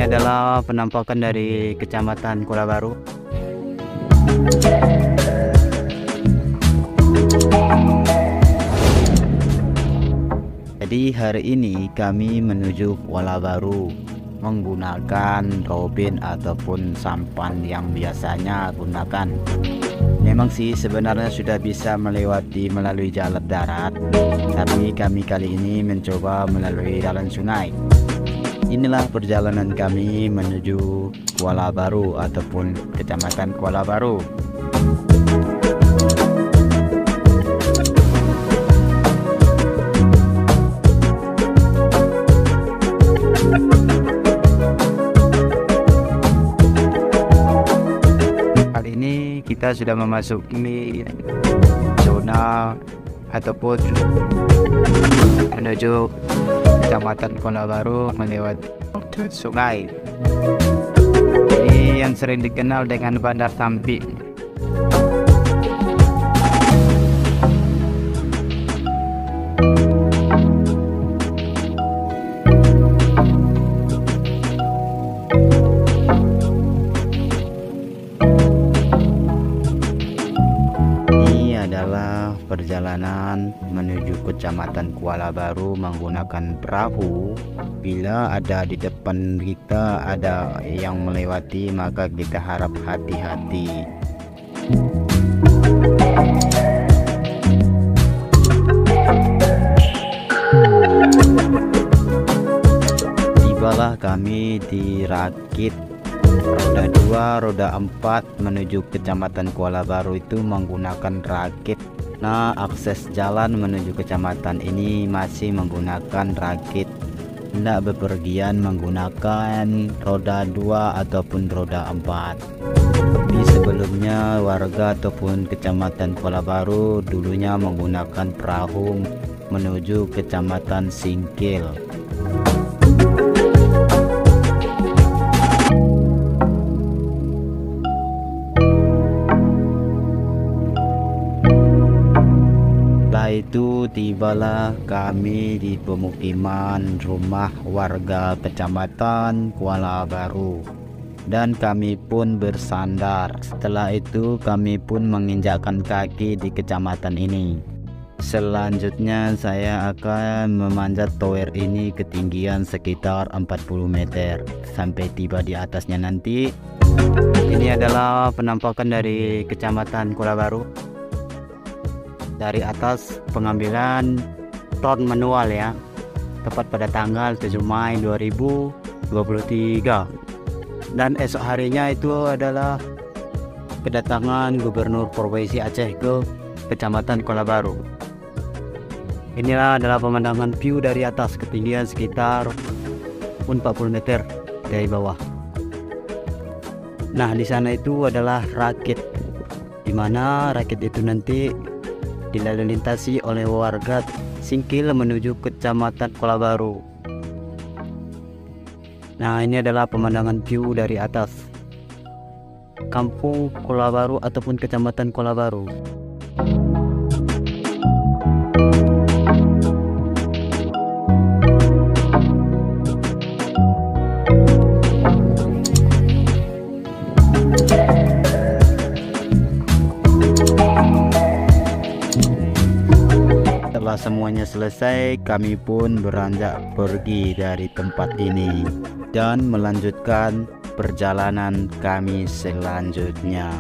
Ini adalah penampakan dari Kecamatan Kuala Baru. Jadi hari ini kami menuju Kuala Baru menggunakan robin ataupun sampan yang biasanya gunakan. Memang sih sebenarnya sudah bisa melewati melalui jalan darat, tapi kami kali ini mencoba melalui jalan sungai. Inilah perjalanan kami menuju Kuala Baru ataupun Kecamatan Kuala Baru. Kali ini kita sudah memasuki zona ataupun menuju Kecamatan Kuala Baru melewati sungai. Ini yang sering dikenal dengan Bandar Sampi. Adalah perjalanan menuju Kecamatan Kuala Baru menggunakan perahu. Bila ada di depan kita ada yang melewati, maka kita harap hati-hati. Tibalah kami di Rakit roda 2, roda 4 menuju Kecamatan Kuala Baru itu menggunakan rakit. Nah, akses jalan menuju kecamatan ini masih menggunakan rakit. Tidak bepergian menggunakan roda 2 ataupun roda 4. Tapi sebelumnya warga ataupun Kecamatan Kuala Baru dulunya menggunakan perahu menuju Kecamatan Singkil. Itu tibalah kami di pemukiman rumah warga Kecamatan Kuala Baru dan kami pun bersandar. Setelah itu kami pun menginjakkan kaki di kecamatan ini. Selanjutnya saya akan memanjat tower ini ketinggian sekitar 40 meter sampai tiba di atasnya nanti. Ini adalah penampakan dari Kecamatan Kuala Baru. Dari atas pengambilan drone manual ya, tepat pada tanggal 7 Mei 2023, dan esok harinya itu adalah kedatangan Gubernur Provinsi Aceh ke Kecamatan Kuala Baru. Inilah adalah pemandangan view dari atas ketinggian sekitar 40 meter dari bawah. Nah, di sana itu adalah rakit, di mana rakit itu nanti dilalu lintasi oleh warga Singkil menuju Kecamatan Kuala Baru. Nah, ini adalah pemandangan view dari atas Kampung Kuala Baru ataupun Kecamatan Kuala Baru. Setelah semuanya selesai, kami pun beranjak pergi dari tempat ini dan melanjutkan perjalanan kami selanjutnya.